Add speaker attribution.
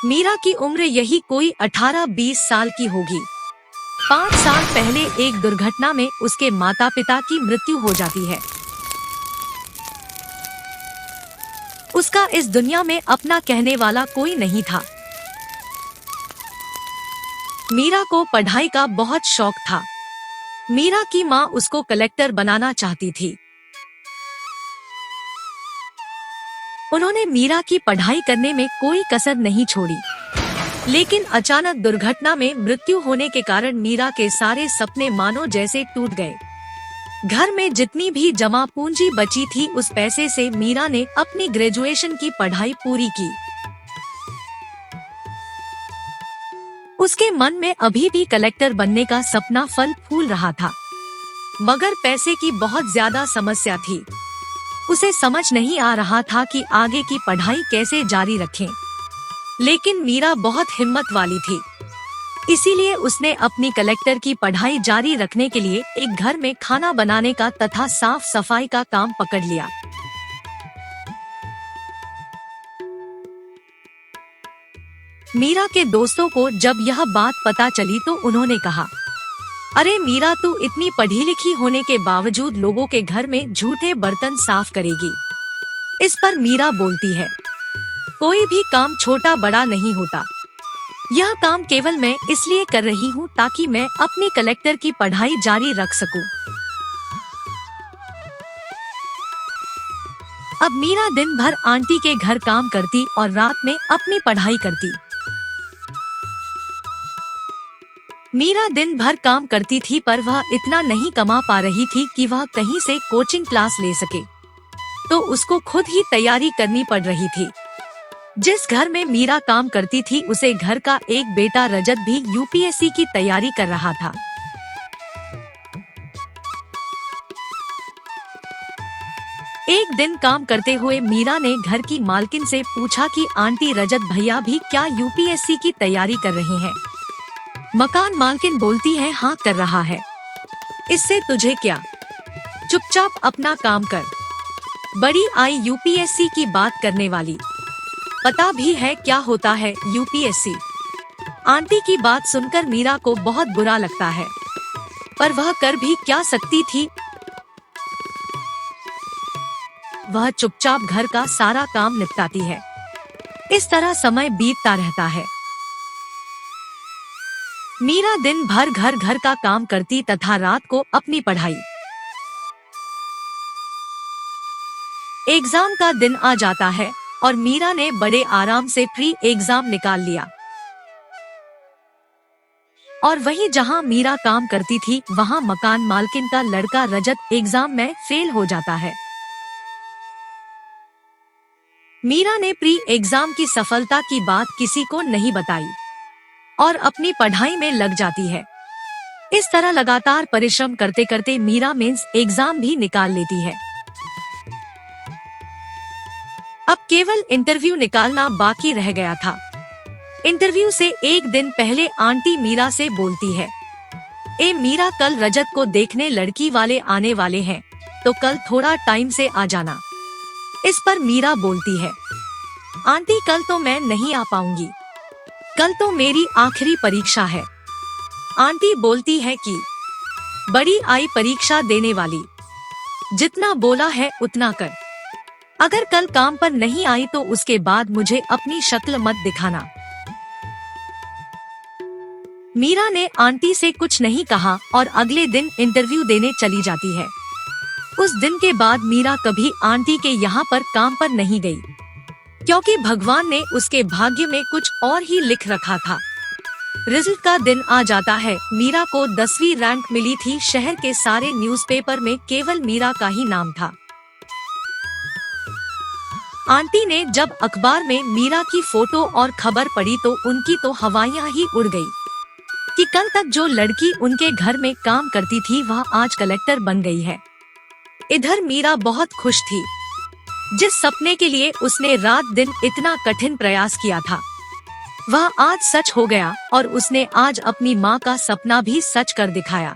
Speaker 1: मीरा की उम्र यही कोई 18-20 साल की होगी। 5 साल पहले एक दुर्घटना में उसके माता पिता की मृत्यु हो जाती है। उसका इस दुनिया में अपना कहने वाला कोई नहीं था। मीरा को पढ़ाई का बहुत शौक था। मीरा की माँ उसको कलेक्टर बनाना चाहती थी। उन्होंने मीरा की पढ़ाई करने में कोई कसर नहीं छोड़ी, लेकिन अचानक दुर्घटना में मृत्यु होने के कारण मीरा के सारे सपने मानो जैसे टूट गए। घर में जितनी भी जमा पूंजी बची थी, उस पैसे से मीरा ने अपनी ग्रेजुएशन की पढ़ाई पूरी की। उसके मन में अभी भी कलेक्टर बनने का सपना फल फूल रहा था, मगर पैसे की बहुत ज्यादा समस्या थी। उसे समझ नहीं आ रहा था कि आगे की पढ़ाई कैसे जारी रखें। लेकिन मीरा बहुत हिम्मत वाली थी, इसीलिए उसने अपनी कलेक्टर की पढ़ाई जारी रखने के लिए एक घर में खाना बनाने का तथा साफ सफाई का काम पकड़ लिया। मीरा के दोस्तों को जब यह बात पता चली तो उन्होंने कहा, अरे मीरा, तू इतनी पढ़ी लिखी होने के बावजूद लोगों के घर में झूठे बर्तन साफ करेगी। इस पर मीरा बोलती है, कोई भी काम छोटा बड़ा नहीं होता। यह काम केवल मैं इसलिए कर रही हूँ ताकि मैं अपनी कलेक्टर की पढ़ाई जारी रख सकूं। अब मीरा दिन भर आंटी के घर काम करती और रात में अपनी पढ़ाई करती। मीरा दिन भर काम करती थी, पर वह इतना नहीं कमा पा रही थी कि वह कहीं से कोचिंग क्लास ले सके, तो उसको खुद ही तैयारी करनी पड़ रही थी। जिस घर में मीरा काम करती थी, उसे घर का एक बेटा रजत भी यूपीएससी की तैयारी कर रहा था। एक दिन काम करते हुए मीरा ने घर की मालकिन से पूछा कि आंटी, रजत भैया भी क्या यूपीएससी की तैयारी कर रहे हैं? मकान मालकिन बोलती है, हाँ कर रहा है। इससे तुझे क्या, चुपचाप अपना काम कर। बड़ी आई यूपीएससी की बात करने वाली, पता भी है क्या होता है यूपीएससी? आंटी की बात सुनकर मीरा को बहुत बुरा लगता है, पर वह कर भी क्या सकती थी। वह चुपचाप घर का सारा काम निपटाती है। इस तरह समय बीतता रहता है। मीरा दिन भर घर का काम करती तथा रात को अपनी पढ़ाई। एग्जाम का दिन आ जाता है और मीरा ने बड़े आराम से प्री एग्जाम निकाल लिया। और वहीं जहां मीरा काम करती थी, वहां मकान मालकिन का लड़का रजत एग्जाम में फेल हो जाता है। मीरा ने प्री एग्जाम की सफलता की बात किसी को नहीं बताई और अपनी पढ़ाई में लग जाती है। इस तरह लगातार परिश्रम करते करते मीरा मेंस एग्जाम भी निकाल लेती है। अब केवल इंटरव्यू निकालना बाकी रह गया था। इंटरव्यू से एक दिन पहले आंटी मीरा से बोलती है, ए मीरा, कल रजत को देखने लड़की वाले आने वाले हैं, तो कल थोड़ा टाइम से आ जाना। इस पर मीरा बोलती है, आंटी कल तो मैं नहीं आ पाऊंगी, कल तो मेरी आखिरी परीक्षा है। आंटी बोलती है कि बड़ी आई परीक्षा देने वाली, जितना बोला है उतना कर। अगर कल काम पर नहीं आई तो उसके बाद मुझे अपनी शक्ल मत दिखाना। मीरा ने आंटी से कुछ नहीं कहा और अगले दिन इंटरव्यू देने चली जाती है। उस दिन के बाद मीरा कभी आंटी के यहाँ पर काम पर नहीं गई, क्योंकि भगवान ने उसके भाग्य में कुछ और ही लिख रखा था। रिजल्ट का दिन आ जाता है। मीरा को 10वीं रैंक मिली थी। शहर के सारे न्यूज़पेपर में केवल मीरा का ही नाम था। आंटी ने जब अखबार में मीरा की फोटो और खबर पढ़ी तो उनकी तो हवाइयां ही उड़ गई कि कल तक जो लड़की उनके घर में काम करती थी, वह आज कलेक्टर बन गई है। इधर मीरा बहुत खुश थी। जिस सपने के लिए उसने रात दिन इतना कठिन प्रयास किया था, वह आज सच हो गया और उसने आज अपनी माँ का सपना भी सच कर दिखाया।